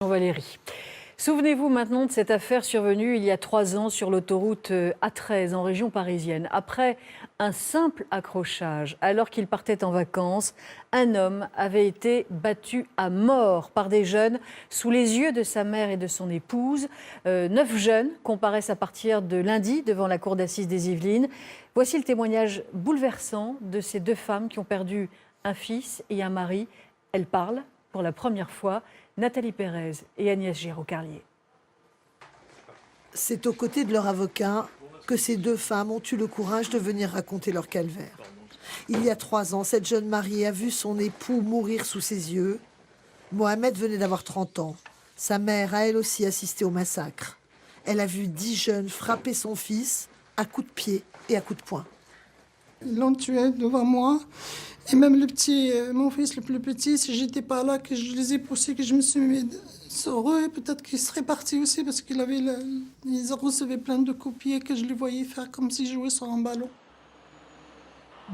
Valérie. Souvenez-vous maintenant de cette affaire survenue il y a 3 ans sur l'autoroute A13 en région parisienne. Après un simple accrochage, alors qu'il partait en vacances, un homme avait été battu à mort par des jeunes sous les yeux de sa mère et de son épouse. 9 jeunes comparaissent à partir de lundi devant la cour d'assises des Yvelines. Voici le témoignage bouleversant de ces 2 femmes qui ont perdu un fils et un mari. Elles parlent pour la première fois. Nathalie Pérez et Agnès Géraud-Carlier. C'est aux côtés de leur avocat que ces 2 femmes ont eu le courage de venir raconter leur calvaire. Il y a 3 ans, cette jeune mariée a vu son époux mourir sous ses yeux. Mohamed venait d'avoir 30 ans. Sa mère a elle aussi assisté au massacre. Elle a vu 10 jeunes frapper son fils à coups de pied et à coups de poing. Ils l'ont tué devant moi. Et même le petit, mon fils le plus petit, si j'étais pas là, que je les ai poussés, que je me suis mis sur eux, peut-être qu'ils seraient partis aussi parce qu'ils recevaient plein de coups de pied que je les voyais faire comme s'ils jouaient sur un ballon.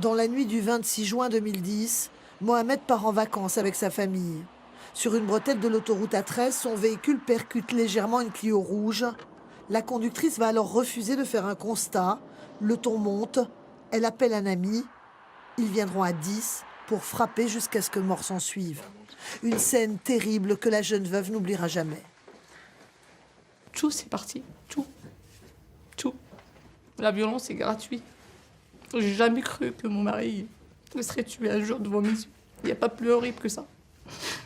Dans la nuit du 26 juin 2010, Mohamed part en vacances avec sa famille. Sur une bretelle de l'autoroute A13, son véhicule percute légèrement une Clio rouge. La conductrice va alors refuser de faire un constat. Le ton monte. Elle appelle un ami. Ils viendront à 10 pour frapper jusqu'à ce que mort s'en suive. Une scène terrible que la jeune veuve n'oubliera jamais. Tout, c'est parti. Tout. Tout. La violence est gratuite. J'ai jamais cru que mon mari me serait tué un jour devant mes yeux. Il n'y a pas plus horrible que ça.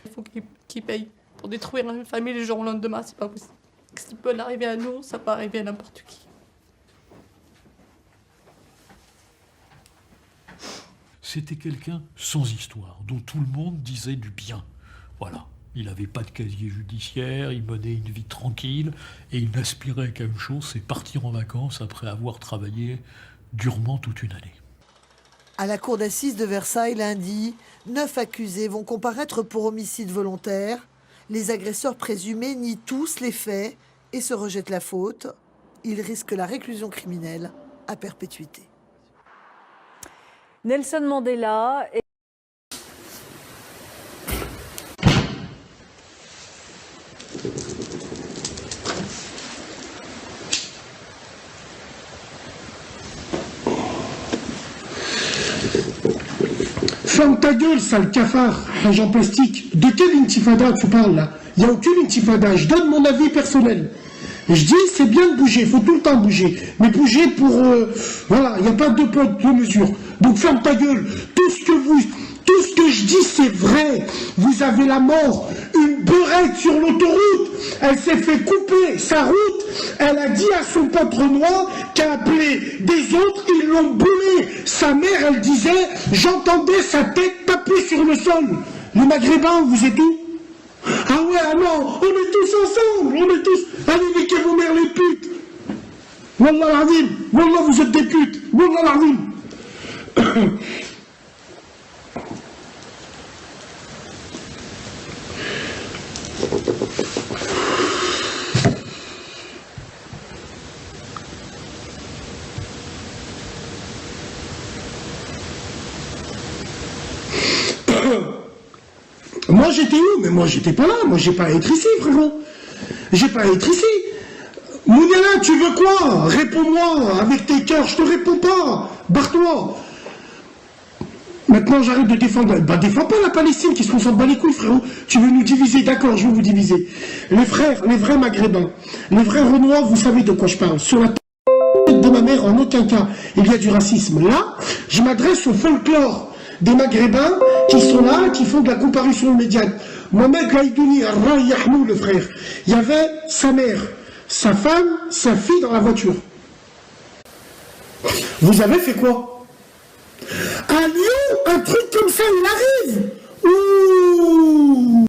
Il faut qu'il paye. Pour détruire une famille le jour au lendemain, c'est pas possible. Ce qui peut arriver à nous, ça peut arriver à n'importe qui. C'était quelqu'un sans histoire, dont tout le monde disait du bien. Voilà, il n'avait pas de casier judiciaire, il menait une vie tranquille, et il n'aspirait qu'à une chose, c'est partir en vacances après avoir travaillé durement toute une année. À la cour d'assises de Versailles, lundi, 9 accusés vont comparaître pour homicide volontaire. Les agresseurs présumés nient tous les faits et se rejettent la faute. Ils risquent la réclusion criminelle à perpétuité. Nelson Mandela et Ferme ta gueule, sale cafard, agent plastique. De quelle intifada tu parles là? Il n'y a aucune intifada, je donne mon avis personnel. Je dis, c'est bien de bouger, il faut tout le temps bouger. Mais bouger pour... voilà, il n'y a pas de poids, de mesure. Donc ferme ta gueule. Tout ce que je dis, c'est vrai. Vous avez la mort. Une beurette sur l'autoroute. Elle s'est fait couper sa route. Elle a dit à son pote Renoir qu'elle appelé des autres. Ils l'ont boulé. Sa mère, elle disait, j'entendais sa tête taper sur le sol. Les Maghrébins, vous êtes où? Ah ouais, ah non, on est tous ensemble, on est tous... Allez, niquez vos mères les putes. Wallah l'azim, Wallah vous êtes des putes, Wallah l'azim. Moi j'étais où? Mais moi j'étais pas là, moi j'ai pas à être ici frérot. J'ai pas à être ici. Mouniala, tu veux quoi? Réponds-moi avec tes cœurs, je te réponds pas. Barre-toi. Maintenant j'arrête de défendre. Bah défends pas la Palestine qui s'en bat les couilles frérot. Tu veux nous diviser, d'accord, je vais vous diviser. Les frères, les vrais maghrébins, les vrais renois, vous savez de quoi je parle. Sur la tête de ma mère, en aucun cas, il y a du racisme. Là, je m'adresse au folklore des maghrébins qui sont là, qui font de la comparution immédiate. Mohamed Laïdouni, Yahmou, le frère, il y avait sa mère, sa femme, sa fille dans la voiture. Vous avez fait quoi? À Lyon, un truc comme ça, il arrive. Ouh.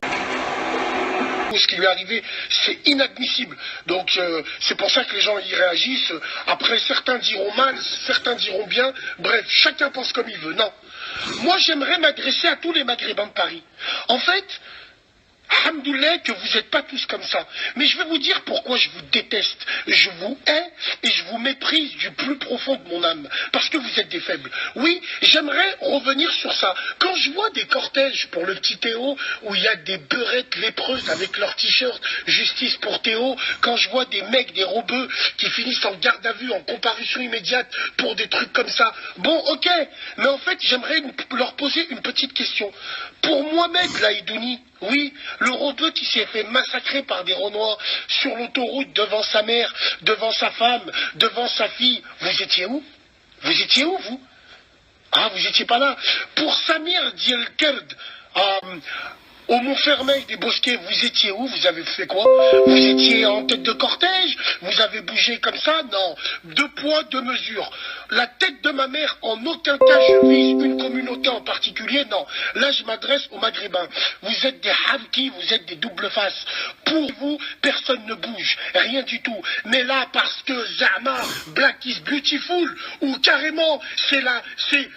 Ce qui lui est arrivé, c'est inadmissible. Donc c'est pour ça que les gens y réagissent. Après, certains diront mal, certains diront bien. Bref, chacun pense comme il veut. Non. Moi, j'aimerais m'adresser à tous les Maghrébins de Paris. En fait, Alhamdoulilah que vous n'êtes pas tous comme ça. Mais je vais vous dire pourquoi je vous déteste. Je vous hais et je vous méprise du plus profond de mon âme. Parce que vous êtes des faibles. Oui, j'aimerais revenir sur ça. Quand je vois des cortèges pour le petit Théo, où il y a des beurettes lépreuses avec leur t-shirt « Justice pour Théo », quand je vois des mecs, des robeux, qui finissent en garde à vue, en comparution immédiate, pour des trucs comme ça. Bon, ok, mais en fait, j'aimerais leur poser une petite question. Pour Mohamed Laïdouni, oui, le robeux qui s'est fait massacrer par des Renois sur l'autoroute devant sa mère, devant sa femme, devant sa fille, vous étiez où? Vous étiez où, vous? Ah, vous étiez pas là. Pour Samir Dielkerd, au Montfermeil des Bosquets, vous étiez où? Vous avez fait quoi? Vous étiez en tête de cortège? Vous avez bougé comme ça? Non. 2 poids, 2 mesures. La tête de ma mère, en aucun cas je vise une communauté en particulier, non. Là, je m'adresse aux Maghrébins. Vous êtes des hamki, vous êtes des double faces. Pour vous, personne ne bouge. Rien du tout. Mais là, parce que Zama, Black is beautiful, ou carrément, c'est